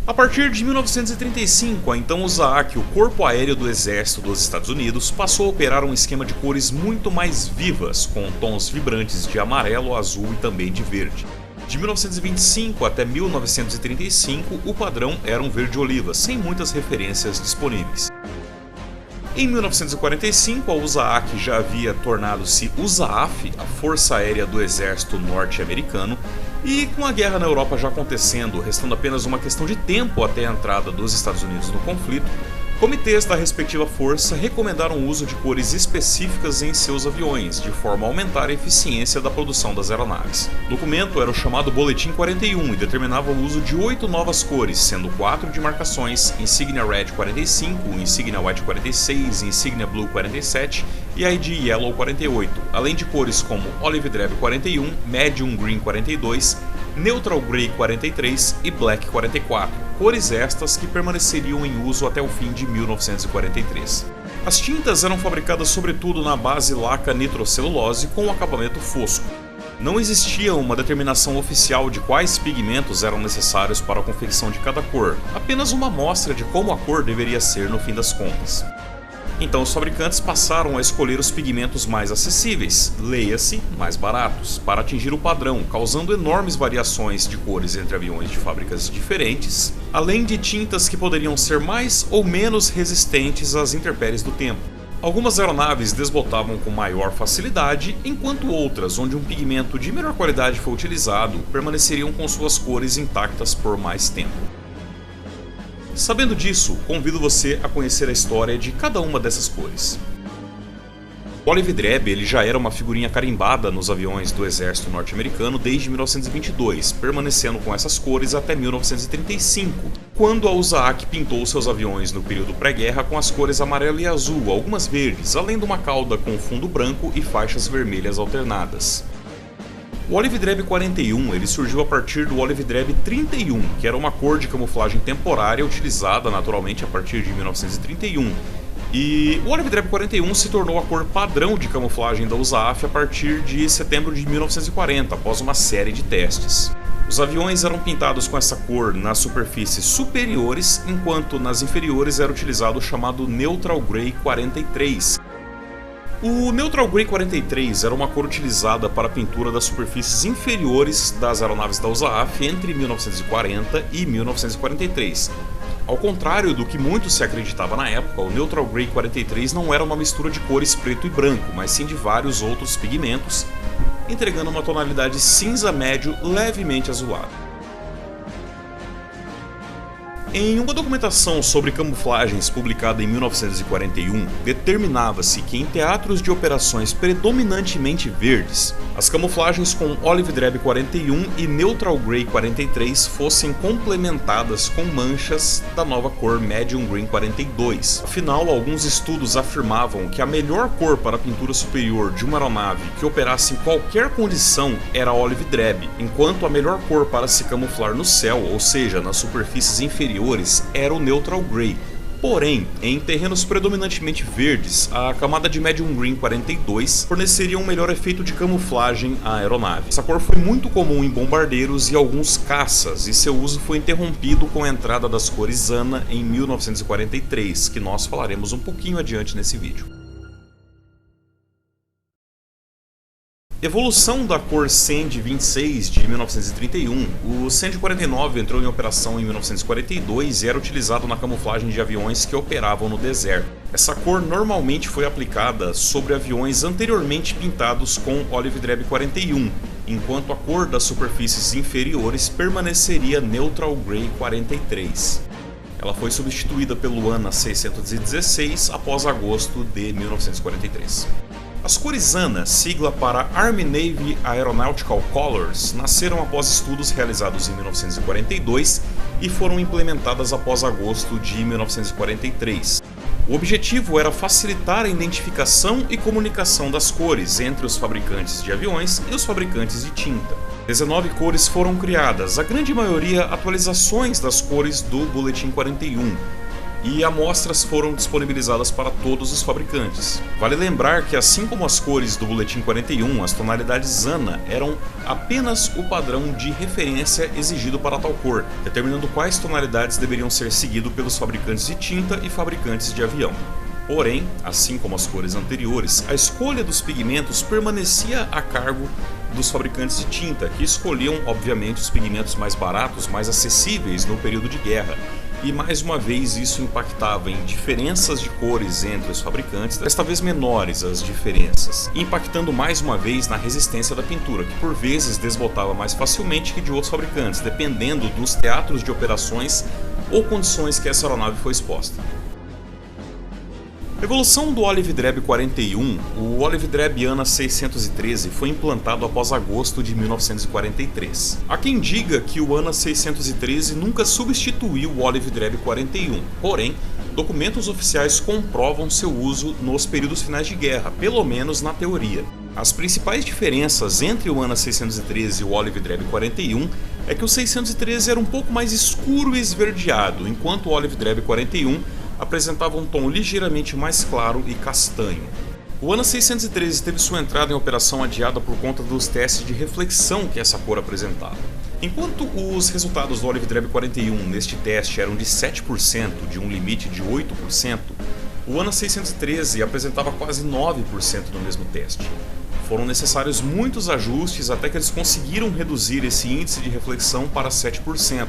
A partir de 1935, a então USAAF, o Corpo Aéreo do Exército dos Estados Unidos, passou a operar um esquema de cores muito mais vivas, com tons vibrantes de amarelo, azul e também de verde. De 1925 até 1935, o padrão era um verde-oliva, sem muitas referências disponíveis. Em 1945, a USAAF já havia tornado-se USAAF, a Força Aérea do Exército Norte-Americano, e com a guerra na Europa já acontecendo, restando apenas uma questão de tempo até a entrada dos Estados Unidos no conflito, comitês da respectiva força recomendaram o uso de cores específicas em seus aviões, de forma a aumentar a eficiência da produção das aeronaves. O documento era o chamado Boletim 41 e determinava o uso de 8 novas cores, sendo 4 de marcações Insignia Red 45, Insignia White 46, Insignia Blue 47 e ID Yellow 48, além de cores como Olive Drab 41, Medium Green 42, Neutral Grey 43 e Black 44, cores estas que permaneceriam em uso até o fim de 1943. As tintas eram fabricadas sobretudo na base laca nitrocelulose com acabamento fosco. Não existia uma determinação oficial de quais pigmentos eram necessários para a confecção de cada cor, apenas uma amostra de como a cor deveria ser no fim das contas. Então os fabricantes passaram a escolher os pigmentos mais acessíveis, leia-se, mais baratos, para atingir o padrão, causando enormes variações de cores entre aviões de fábricas diferentes, além de tintas que poderiam ser mais ou menos resistentes às intempéries do tempo. Algumas aeronaves desbotavam com maior facilidade, enquanto outras, onde um pigmento de melhor qualidade foi utilizado, permaneceriam com suas cores intactas por mais tempo. Sabendo disso, convido você a conhecer a história de cada uma dessas cores. O Olive Drab ele já era uma figurinha carimbada nos aviões do exército norte-americano desde 1922, permanecendo com essas cores até 1935, quando a USAAF pintou seus aviões no período pré-guerra com as cores amarelo e azul, algumas verdes, além de uma cauda com fundo branco e faixas vermelhas alternadas. O Olive Drab 41 ele surgiu a partir do Olive Drab 31, que era uma cor de camuflagem temporária utilizada naturalmente a partir de 1931. E o Olive Drab 41 se tornou a cor padrão de camuflagem da USAAF a partir de setembro de 1940, após uma série de testes. Os aviões eram pintados com essa cor nas superfícies superiores, enquanto nas inferiores era utilizado o chamado Neutral Grey 43. O Neutral Grey 43 era uma cor utilizada para a pintura das superfícies inferiores das aeronaves da USAAF entre 1940 e 1943. Ao contrário do que muito se acreditava na época, o Neutral Grey 43 não era uma mistura de cores preto e branco, mas sim de vários outros pigmentos, entregando uma tonalidade cinza médio levemente azulado. Em uma documentação sobre camuflagens publicada em 1941, determinava-se que em teatros de operações predominantemente verdes, as camuflagens com Olive Drab 41 e Neutral Grey 43 fossem complementadas com manchas da nova cor Medium Green 42. Afinal, alguns estudos afirmavam que a melhor cor para a pintura superior de uma aeronave que operasse em qualquer condição era a Olive Drab, enquanto a melhor cor para se camuflar no céu, ou seja, nas superfícies inferiores, era o Neutral Grey. Porém, em terrenos predominantemente verdes, a camada de Medium Green 42 forneceria um melhor efeito de camuflagem à aeronave. Essa cor foi muito comum em bombardeiros e alguns caças, e seu uso foi interrompido com a entrada das cores ANA em 1943, que nós falaremos um pouquinho adiante nesse vídeo. Evolução da cor Sand 26 de 1931, o Sand 49 entrou em operação em 1942 e era utilizado na camuflagem de aviões que operavam no deserto. Essa cor normalmente foi aplicada sobre aviões anteriormente pintados com Olive Drab 41, enquanto a cor das superfícies inferiores permaneceria Neutral Grey 43. Ela foi substituída pelo ANA 616 após agosto de 1943. As cores ANA, sigla para Army Navy Aeronautical Colors, nasceram após estudos realizados em 1942 e foram implementadas após agosto de 1943. O objetivo era facilitar a identificação e comunicação das cores entre os fabricantes de aviões e os fabricantes de tinta. 19 cores foram criadas, a grande maioria atualizações das cores do Boletim 41. e amostras foram disponibilizadas para todos os fabricantes. Vale lembrar que, assim como as cores do Boletim 41, as tonalidades ANA eram apenas o padrão de referência exigido para tal cor, determinando quais tonalidades deveriam ser seguidas pelos fabricantes de tinta e fabricantes de avião. Porém, assim como as cores anteriores, a escolha dos pigmentos permanecia a cargo dos fabricantes de tinta, que escolhiam, obviamente, os pigmentos mais baratos, mais acessíveis no período de guerra. E mais uma vez isso impactava em diferenças de cores entre os fabricantes, desta vez menores as diferenças, impactando mais uma vez na resistência da pintura, que por vezes desbotava mais facilmente que de outros fabricantes, dependendo dos teatros de operações ou condições que essa aeronave foi exposta. Evolução do Olive Drab 41, o Olive Drab ANA 613 foi implantado após agosto de 1943. Há quem diga que o ANA 613 nunca substituiu o Olive Drab 41, porém, documentos oficiais comprovam seu uso nos períodos finais de guerra, pelo menos na teoria. As principais diferenças entre o ANA 613 e o Olive Drab 41 é que o 613 era um pouco mais escuro e esverdeado, enquanto o Olive Drab 41 apresentava um tom ligeiramente mais claro e castanho. O ANA 613 teve sua entrada em operação adiada por conta dos testes de reflexão que essa cor apresentava. Enquanto os resultados do Olive Drab 41 neste teste eram de 7% de um limite de 8%, o ANA 613 apresentava quase 9% no mesmo teste. Foram necessários muitos ajustes até que eles conseguiram reduzir esse índice de reflexão para 7%,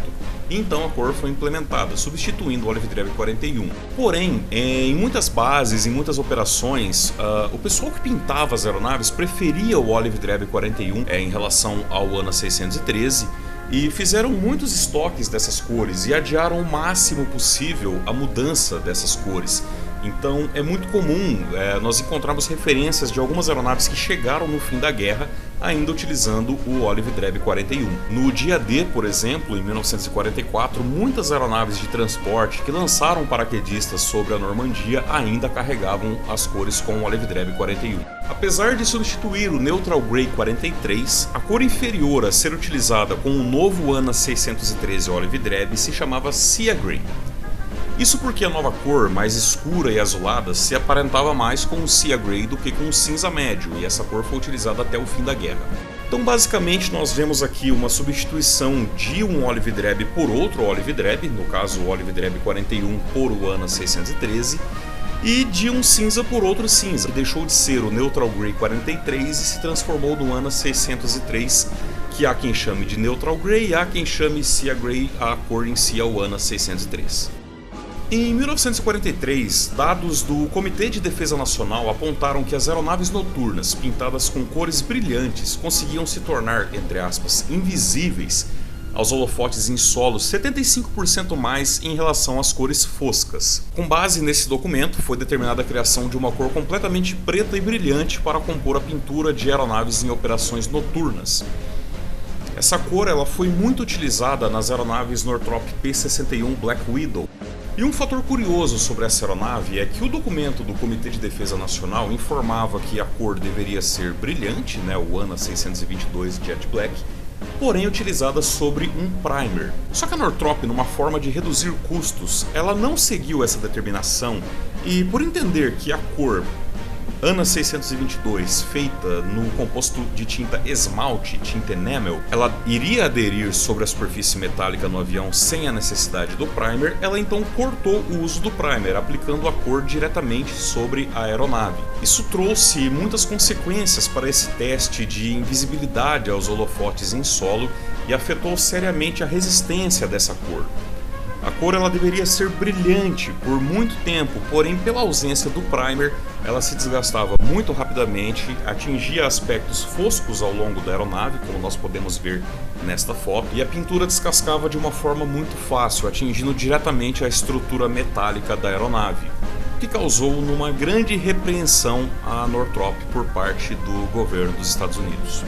e então a cor foi implementada, substituindo o Olive Drab 41. Porém, em muitas bases, em muitas operações, o pessoal que pintava as aeronaves preferia o Olive Drab 41 em relação ao ANA 613, e fizeram muitos estoques dessas cores e adiaram o máximo possível a mudança dessas cores. Então é muito comum nós encontrarmos referências de algumas aeronaves que chegaram no fim da guerra ainda utilizando o Olive Drab 41. No dia D, por exemplo, em 1944, muitas aeronaves de transporte que lançaram paraquedistas sobre a Normandia ainda carregavam as cores com o Olive Drab 41. Apesar de substituir o Neutral Grey 43, a cor inferior a ser utilizada com o novo ANA 613 Olive Drab se chamava Sea Grey. Isso porque a nova cor, mais escura e azulada, se aparentava mais com o Sea Grey do que com o cinza médio, e essa cor foi utilizada até o fim da guerra. Então basicamente nós vemos aqui uma substituição de um Olive Drab por outro Olive Drab, no caso o Olive Drab 41 por o ANA 613, e de um cinza por outro cinza, que deixou de ser o Neutral Grey 43 e se transformou no ANA 603, que há quem chame de Neutral Grey e há quem chame Sea Grey, a cor em si é o ANA 603. Em 1943, dados do Comitê de Defesa Nacional apontaram que as aeronaves noturnas pintadas com cores brilhantes conseguiam se tornar, entre aspas, invisíveis aos holofotes em solo 75% mais em relação às cores foscas. Com base nesse documento, foi determinada a criação de uma cor completamente preta e brilhante para compor a pintura de aeronaves em operações noturnas. Essa cor foi muito utilizada nas aeronaves Northrop P-61 Black Widow. E um fator curioso sobre essa aeronave é que o documento do Comitê de Defesa Nacional informava que a cor deveria ser brilhante, o ANA 622 Jet Black, porém utilizada sobre um primer. Só que a Northrop, numa forma de reduzir custos, ela não seguiu essa determinação e, por entender que a cor ANA 622, feita no composto de tinta esmalte, tinta enamel, ela iria aderir sobre a superfície metálica no avião sem a necessidade do primer, ela então cortou o uso do primer, aplicando a cor diretamente sobre a aeronave. Isso trouxe muitas consequências para esse teste de invisibilidade aos holofotes em solo e afetou seriamente a resistência dessa cor. A cor deveria ser brilhante por muito tempo, porém pela ausência do primer, ela se desgastava muito rapidamente, atingia aspectos foscos ao longo da aeronave, como nós podemos ver nesta foto, e a pintura descascava de uma forma muito fácil, atingindo diretamente a estrutura metálica da aeronave, o que causou uma grande repreensão à Northrop por parte do governo dos Estados Unidos.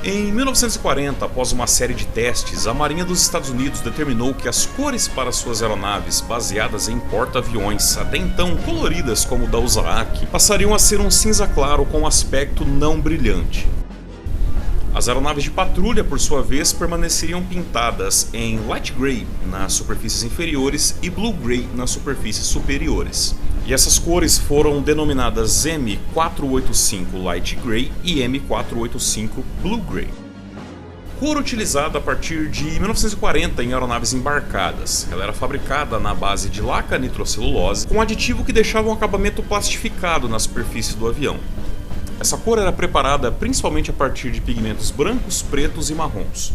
Em 1940, após uma série de testes, a Marinha dos Estados Unidos determinou que as cores para suas aeronaves, baseadas em porta-aviões, até então coloridas como o da USAAC, passariam a ser um cinza claro com aspecto não brilhante. As aeronaves de patrulha, por sua vez, permaneceriam pintadas em Light Gray nas superfícies inferiores e Blue Gray nas superfícies superiores. E essas cores foram denominadas M485 Light Gray e M485 Blue Gray. Cor utilizada a partir de 1940 em aeronaves embarcadas. Ela era fabricada na base de laca nitrocelulose, com aditivo que deixava um acabamento plastificado na superfície do avião. Essa cor era preparada principalmente a partir de pigmentos brancos, pretos e marrons.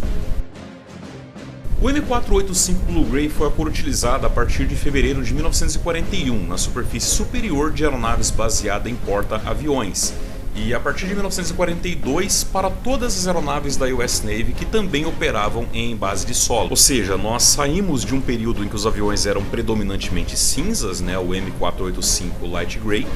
O M485 Blue Gray foi a cor utilizada a partir de fevereiro de 1941 na superfície superior de aeronaves baseada em porta-aviões, e a partir de 1942 para todas as aeronaves da US Navy que também operavam em base de solo. Ou seja, nós saímos de um período em que os aviões eram predominantemente cinzas, o M485 Light Gray,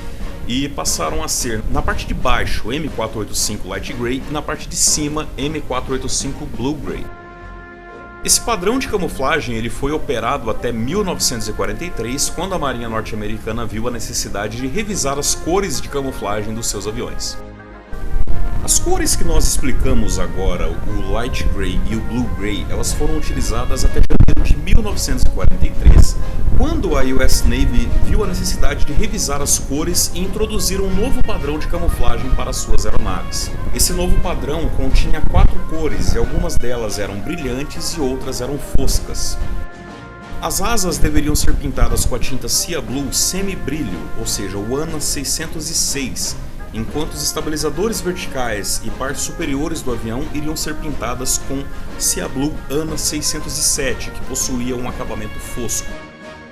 e passaram a ser, na parte de baixo, M485 Light Gray e na parte de cima, M485 Blue Gray. Esse padrão de camuflagem ele foi operado até 1943, quando a Marinha Norte-Americana viu a necessidade de revisar as cores de camuflagem dos seus aviões. As cores que nós explicamos agora, o Light Gray e o Blue Gray, elas foram utilizadas até janeiro de 1943, quando a US Navy viu a necessidade de revisar as cores e introduzir um novo padrão de camuflagem para suas aeronaves. Esse novo padrão continha 4 cores e algumas delas eram brilhantes e outras eram foscas. As asas deveriam ser pintadas com a tinta Sea Blue semi-brilho, ou seja, o ANA 606, enquanto os estabilizadores verticais e partes superiores do avião iriam ser pintadas com Sea Blue ANA 607, que possuía um acabamento fosco.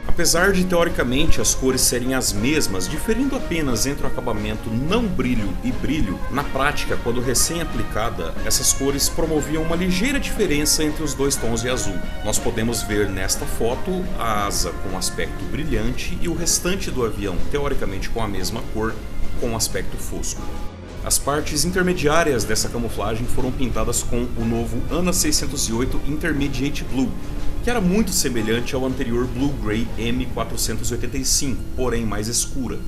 Apesar de teoricamente as cores serem as mesmas, diferindo apenas entre o acabamento não brilho e brilho, na prática, quando recém-aplicada, essas cores promoviam uma ligeira diferença entre os dois tons de azul. Nós podemos ver nesta foto a asa com aspecto brilhante e o restante do avião, teoricamente com a mesma cor, com aspecto fosco. As partes intermediárias dessa camuflagem foram pintadas com o novo ANA 608 Intermediate Blue, que era muito semelhante ao anterior Blue Gray M485, porém mais escura.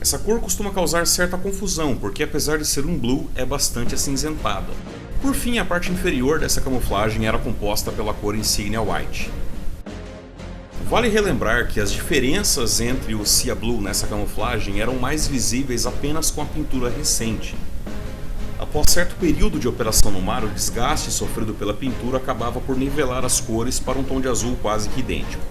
Essa cor costuma causar certa confusão, porque apesar de ser um blue, é bastante acinzentada. Por fim, a parte inferior dessa camuflagem era composta pela cor insígnia White. Vale relembrar que as diferenças entre o Sea Blue nessa camuflagem eram mais visíveis apenas com a pintura recente. Após certo período de operação no mar, o desgaste sofrido pela pintura acabava por nivelar as cores para um tom de azul quase que idêntico.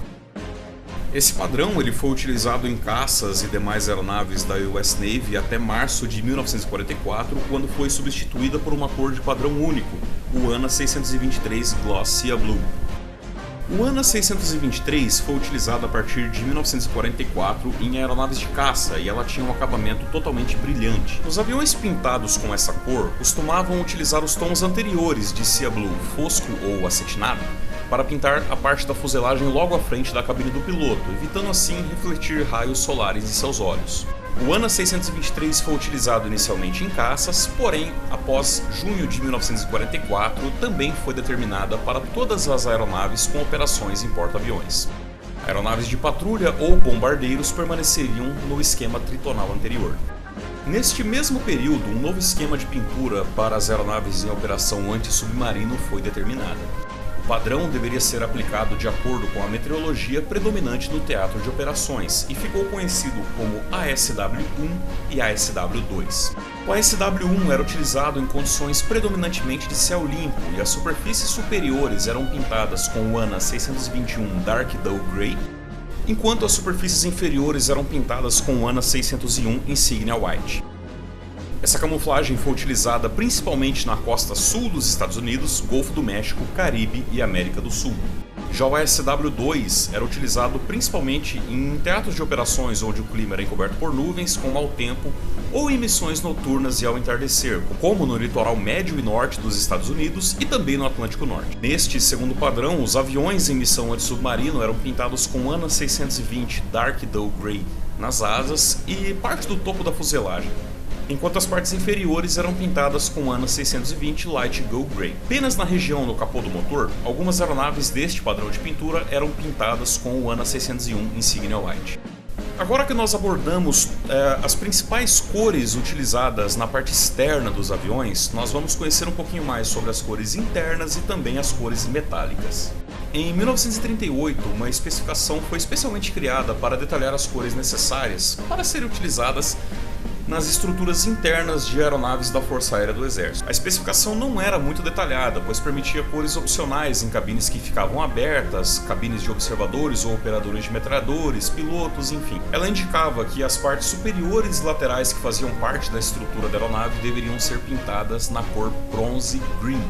Esse padrão ele foi utilizado em caças e demais aeronaves da US Navy até março de 1944, quando foi substituída por uma cor de padrão único, o ANA 623 Gloss Sea Blue. O ANA 623 foi utilizado a partir de 1944 em aeronaves de caça e ela tinha um acabamento totalmente brilhante. Os aviões pintados com essa cor costumavam utilizar os tons anteriores de Sea Blue, fosco ou acetinado, para pintar a parte da fuselagem logo à frente da cabine do piloto, evitando assim refletir raios solares em seus olhos. O ANA 623 foi utilizado inicialmente em caças, porém, após junho de 1944, também foi determinada para todas as aeronaves com operações em porta-aviões. Aeronaves de patrulha ou bombardeiros permaneceriam no esquema tritonal anterior. Neste mesmo período, um novo esquema de pintura para as aeronaves em operação anti-submarino foi determinado. O padrão deveria ser aplicado de acordo com a meteorologia predominante no teatro de operações e ficou conhecido como ASW-1 e ASW-2. O ASW-1 era utilizado em condições predominantemente de céu limpo e as superfícies superiores eram pintadas com o ANA 621 Dark Dull Gray, enquanto as superfícies inferiores eram pintadas com o ANA 601 Insignia White. Essa camuflagem foi utilizada principalmente na costa sul dos Estados Unidos, Golfo do México, Caribe e América do Sul. Já o ASW-2 era utilizado principalmente em teatros de operações onde o clima era encoberto por nuvens com mau tempo ou em missões noturnas e ao entardecer, como no litoral médio e norte dos Estados Unidos e também no Atlântico Norte. Neste segundo padrão, os aviões em missão antissubmarino eram pintados com ANA 620 Dark Dull Gray nas asas e parte do topo da fuselagem, enquanto as partes inferiores eram pintadas com ANA 620 Light Gold Gray. Apenas na região no capô do motor, algumas aeronaves deste padrão de pintura eram pintadas com o ANA 601 Insignia White. Agora que nós abordamos as principais cores utilizadas na parte externa dos aviões, nós vamos conhecer um pouquinho mais sobre as cores internas e também as cores metálicas. Em 1938, uma especificação foi especialmente criada para detalhar as cores necessárias para serem utilizadas nas estruturas internas de aeronaves da Força Aérea do Exército. A especificação não era muito detalhada, pois permitia cores opcionais em cabines que ficavam abertas, cabines de observadores ou operadores de metralhadores, pilotos, enfim. Ela indicava que as partes superiores e laterais que faziam parte da estrutura da aeronave deveriam ser pintadas na cor bronze green.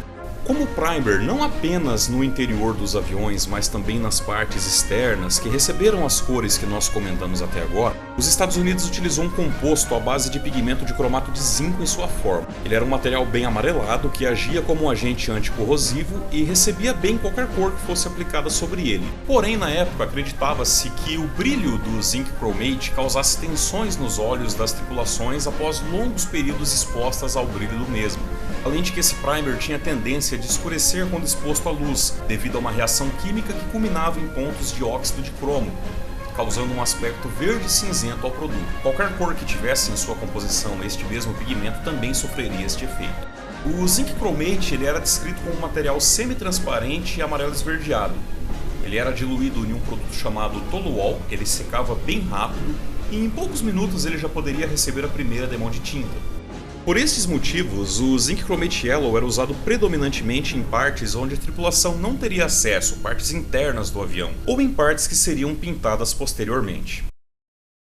Como primer não apenas no interior dos aviões, mas também nas partes externas que receberam as cores que nós comentamos até agora, os Estados Unidos utilizou um composto à base de pigmento de cromato de zinco em sua forma. Ele era um material bem amarelado que agia como um agente anticorrosivo e recebia bem qualquer cor que fosse aplicada sobre ele. Porém, na época, acreditava-se que o brilho do zinc chromate causasse tensões nos olhos das tripulações após longos períodos expostas ao brilho do mesmo. Além de que esse primer tinha tendência de escurecer quando exposto à luz, devido a uma reação química que culminava em pontos de óxido de cromo, causando um aspecto verde-cinzento ao produto. Qualquer cor que tivesse em sua composição este mesmo pigmento também sofreria este efeito. O zinc chromate ele era descrito como um material semi-transparente e amarelo esverdeado. Ele era diluído em um produto chamado toluol, ele secava bem rápido e em poucos minutos ele já poderia receber a primeira demão de tinta. Por estes motivos, o Zinc Chromate Yellow era usado predominantemente em partes onde a tripulação não teria acesso, partes internas do avião, ou em partes que seriam pintadas posteriormente.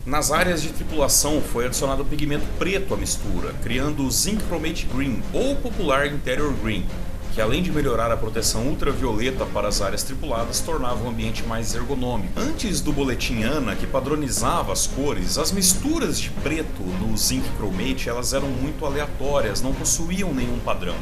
Nas áreas de tripulação foi adicionado pigmento preto à mistura, criando o Zinc Chromate Green, ou popular Interior Green, que além de melhorar a proteção ultravioleta para as áreas tripuladas, tornava o ambiente mais ergonômico. Antes do boletim ANA, que padronizava as cores, as misturas de preto no Zinc Chromate elas eram muito aleatórias, não possuíam nenhum padrão.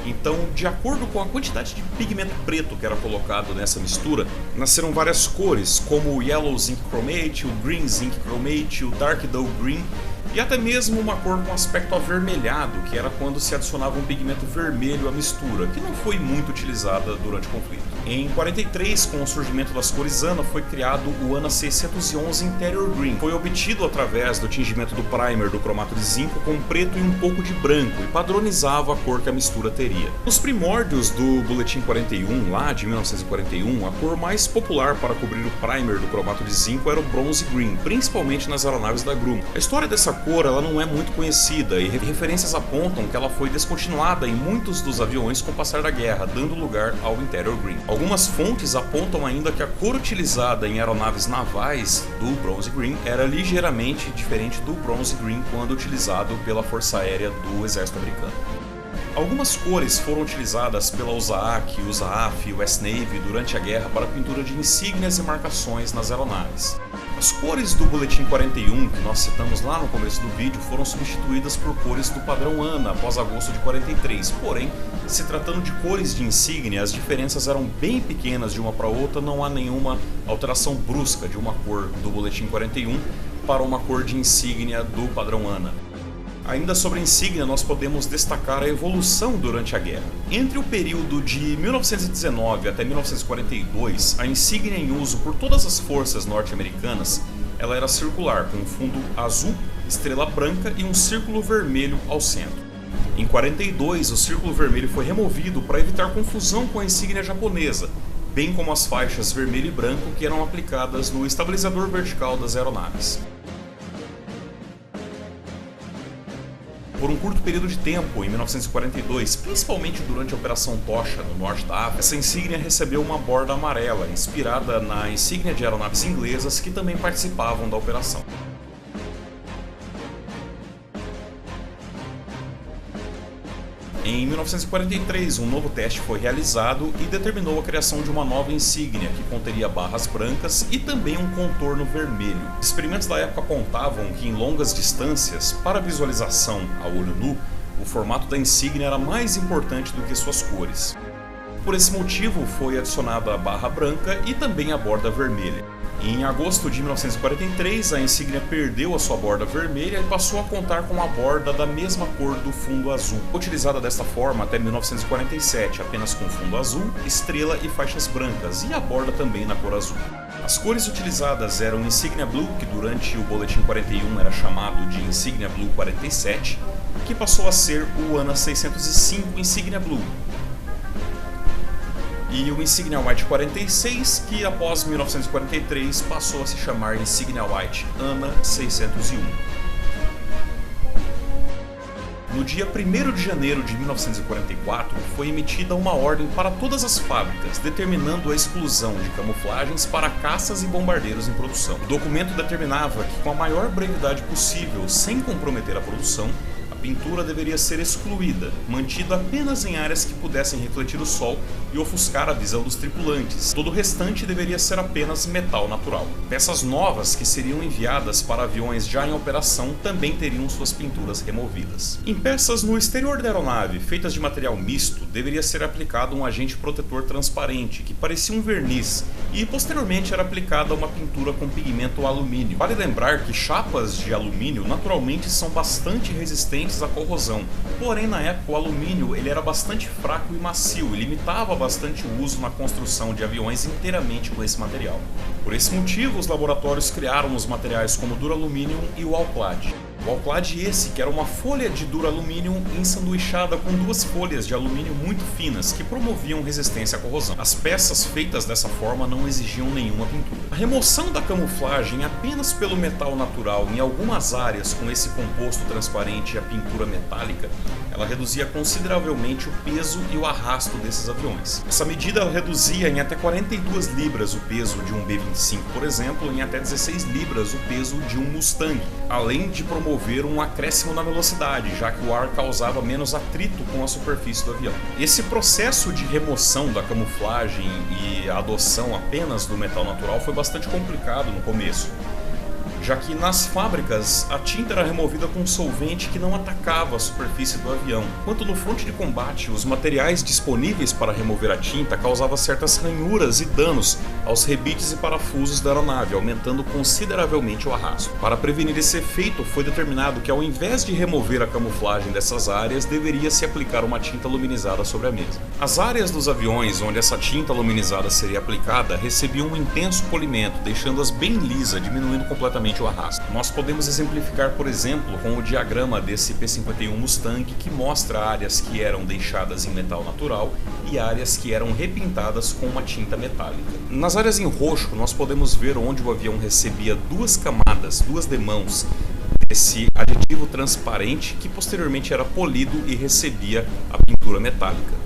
Então, de acordo com a quantidade de pigmento preto que era colocado nessa mistura, nasceram várias cores, como o Yellow Zinc Chromate, o Green Zinc Chromate, o Dark Doe Green, e até mesmo uma cor com aspecto avermelhado, que era quando se adicionava um pigmento vermelho à mistura, que não foi muito utilizada durante o conflito. Em 43, com o surgimento das cores ANA, foi criado o ANA 611 Interior Green. Foi obtido através do tingimento do primer do cromato de zinco com preto e um pouco de branco, e padronizava a cor que a mistura teria. Nos primórdios do Boletim 41, lá de 1941, a cor mais popular para cobrir o primer do cromato de zinco era o bronze green, principalmente nas aeronaves da Grumman. A história dessa cor ela não é muito conhecida e referências apontam que ela foi descontinuada em muitos dos aviões com o passar da guerra, dando lugar ao Interior Green. Algumas fontes apontam ainda que a cor utilizada em aeronaves navais do bronze green era ligeiramente diferente do bronze green quando utilizado pela Força Aérea do Exército Americano. Algumas cores foram utilizadas pela USAAC, USAAF e US Navy durante a guerra para pintura de insígnias e marcações nas aeronaves. As cores do Boletim 41, que nós citamos lá no começo do vídeo, foram substituídas por cores do padrão ANA após agosto de 43, porém, se tratando de cores de insígnia, as diferenças eram bem pequenas de uma para outra, não há nenhuma alteração brusca de uma cor do Boletim 41 para uma cor de insígnia do padrão ANA. Ainda sobre a insígnia, nós podemos destacar a evolução durante a guerra. Entre o período de 1919 até 1942, a insígnia em uso por todas as forças norte-americanas, ela era circular, com um fundo azul, estrela branca e um círculo vermelho ao centro. Em 42, o círculo vermelho foi removido para evitar confusão com a insígnia japonesa, bem como as faixas vermelho e branco que eram aplicadas no estabilizador vertical das aeronaves. Por um curto período de tempo, em 1942, principalmente durante a Operação Tocha no norte da África, essa insígnia recebeu uma borda amarela, inspirada na insígnia de aeronaves inglesas que também participavam da operação. Em 1943, um novo teste foi realizado e determinou a criação de uma nova insígnia que conteria barras brancas e também um contorno vermelho. Experimentos da época apontavam que em longas distâncias, para visualização a olho nu, o formato da insígnia era mais importante do que suas cores. Por esse motivo, foi adicionada a barra branca e também a borda vermelha. Em agosto de 1943, a insígnia perdeu a sua borda vermelha e passou a contar com a borda da mesma cor do fundo azul, utilizada desta forma até 1947, apenas com fundo azul, estrela e faixas brancas, e a borda também na cor azul. A As cores utilizadas eram Insignia Blue, que durante o Boletim 41 era chamado de Insignia Blue 47, que passou a ser o ANA 605 Insignia Blue. E o Insignia White 46, que após 1943 passou a se chamar Insignia White ANA 601. No dia 1º de janeiro de 1944, foi emitida uma ordem para todas as fábricas, determinando a exclusão de camuflagens para caças e bombardeiros em produção. O documento determinava que, com a maior brevidade possível, sem comprometer a produção, a pintura deveria ser excluída, mantida apenas em áreas que pudessem refletir o sol e ofuscar a visão dos tripulantes. Todo o restante deveria ser apenas metal natural. Peças novas que seriam enviadas para aviões já em operação também teriam suas pinturas removidas. Em peças no exterior da aeronave, feitas de material misto, deveria ser aplicado um agente protetor transparente, que parecia um verniz, e posteriormente era aplicada uma pintura com pigmento alumínio. Vale lembrar que chapas de alumínio naturalmente são bastante resistentes à corrosão, porém na época o alumínio ele era bastante fraco e macio e limitava bastante o uso na construção de aviões inteiramente com esse material. Por esse motivo, os laboratórios criaram os materiais como o Duraluminium e o Alclad. O Alclad esse, que era uma folha de duralumínio ensanduichada com duas folhas de alumínio muito finas, que promoviam resistência à corrosão. As peças feitas dessa forma não exigiam nenhuma pintura. A remoção da camuflagem apenas pelo metal natural em algumas áreas com esse composto transparente e a pintura metálica, ela reduzia consideravelmente o peso e o arrasto desses aviões. Essa medida reduzia em até 42 libras o peso de um B-25, por exemplo, em até 16 libras o peso de um Mustang, além de promover um acréscimo na velocidade, já que o ar causava menos atrito com a superfície do avião. Esse processo de remoção da camuflagem e a adoção apenas do metal natural foi bastante complicado no começo, já que nas fábricas a tinta era removida com um solvente que não atacava a superfície do avião, enquanto no fronte de combate os materiais disponíveis para remover a tinta causavam certas ranhuras e danos aos rebites e parafusos da aeronave, aumentando consideravelmente o arrasto. Para prevenir esse efeito, foi determinado que ao invés de remover a camuflagem dessas áreas, deveria se aplicar uma tinta aluminizada sobre a mesma. As áreas dos aviões onde essa tinta aluminizada seria aplicada recebiam um intenso polimento, deixando-as bem lisas, diminuindo completamente o arrasto. Nós podemos exemplificar, por exemplo, com o diagrama desse P-51 Mustang, que mostra áreas que eram deixadas em metal natural e áreas que eram repintadas com uma tinta metálica. Nas áreas em roxo, nós podemos ver onde o avião recebia duas camadas, duas demãos, desse aditivo transparente que posteriormente era polido e recebia a pintura metálica.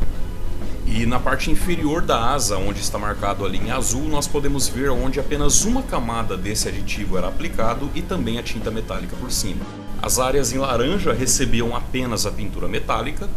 E na parte inferior da asa, onde está marcado ali em azul, nós podemos ver onde apenas uma camada desse aditivo era aplicado e também a tinta metálica por cima. As áreas em laranja recebiam apenas a pintura metálica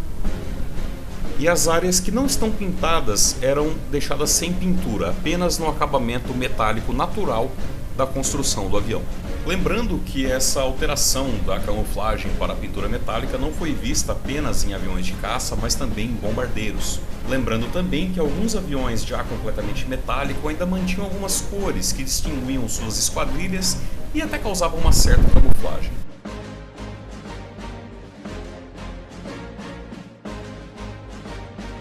e as áreas que não estão pintadas eram deixadas sem pintura, apenas no acabamento metálico natural da construção do avião. Lembrando que essa alteração da camuflagem para a pintura metálica não foi vista apenas em aviões de caça, mas também em bombardeiros. Lembrando também que alguns aviões já completamente metálicos ainda mantinham algumas cores que distinguiam suas esquadrilhas e até causavam uma certa camuflagem.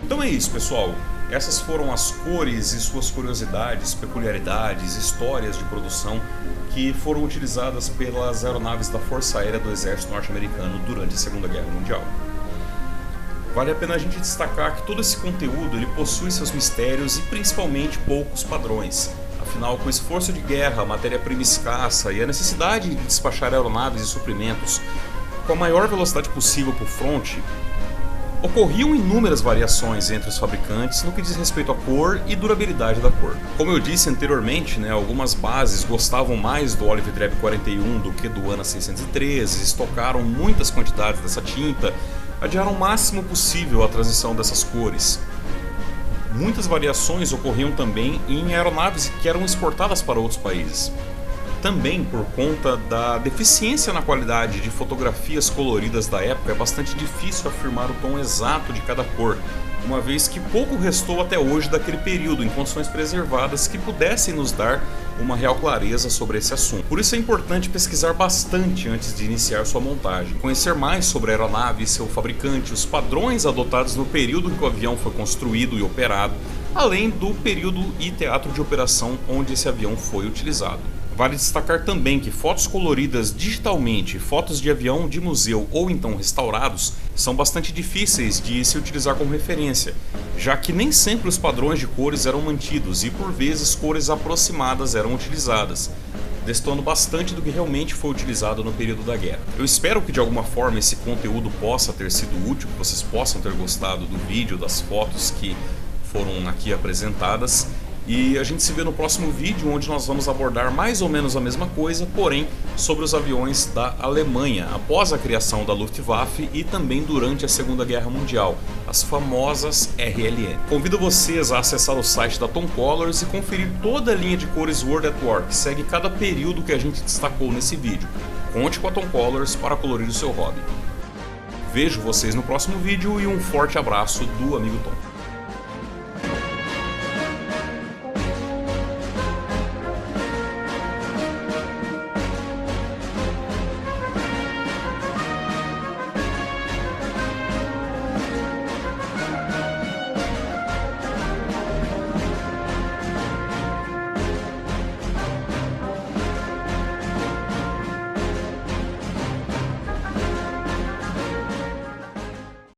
Então é isso, pessoal. Essas foram as cores e suas curiosidades, peculiaridades, histórias de produção que foram utilizadas pelas aeronaves da Força Aérea do Exército Norte-Americano durante a Segunda Guerra Mundial. Vale a pena a gente destacar que todo esse conteúdo ele possui seus mistérios e principalmente poucos padrões. Afinal, com o esforço de guerra, a matéria-prima escassa e a necessidade de despachar aeronaves e suprimentos com a maior velocidade possível por fronte, ocorriam inúmeras variações entre os fabricantes no que diz respeito à cor e durabilidade da cor. Como eu disse anteriormente, algumas bases gostavam mais do Olive Drab 41 do que do ANA 613, estocaram muitas quantidades dessa tinta, adiaram o máximo possível a transição dessas cores. Muitas variações ocorriam também em aeronaves que eram exportadas para outros países. Também por conta da deficiência na qualidade de fotografias coloridas da época, é bastante difícil afirmar o tom exato de cada cor, uma vez que pouco restou até hoje daquele período em condições preservadas que pudessem nos dar uma real clareza sobre esse assunto. Por isso é importante pesquisar bastante antes de iniciar sua montagem, conhecer mais sobre a aeronave e seu fabricante, os padrões adotados no período em que o avião foi construído e operado, além do período e teatro de operação onde esse avião foi utilizado. Vale destacar também que fotos coloridas digitalmente, fotos de avião de museu ou então restaurados, são bastante difíceis de se utilizar como referência, já que nem sempre os padrões de cores eram mantidos e por vezes cores aproximadas eram utilizadas, destoando bastante do que realmente foi utilizado no período da guerra. Eu espero que de alguma forma esse conteúdo possa ter sido útil, que vocês possam ter gostado do vídeo, das fotos que foram aqui apresentadas. E a gente se vê no próximo vídeo, onde nós vamos abordar mais ou menos a mesma coisa, porém sobre os aviões da Alemanha, após a criação da Luftwaffe e também durante a Segunda Guerra Mundial, as famosas RLN. Convido vocês a acessar o site da Tom Colors e conferir toda a linha de cores World at War, que segue cada período que a gente destacou nesse vídeo. Conte com a Tom Colors para colorir o seu hobby. Vejo vocês no próximo vídeo e um forte abraço do amigo Tom.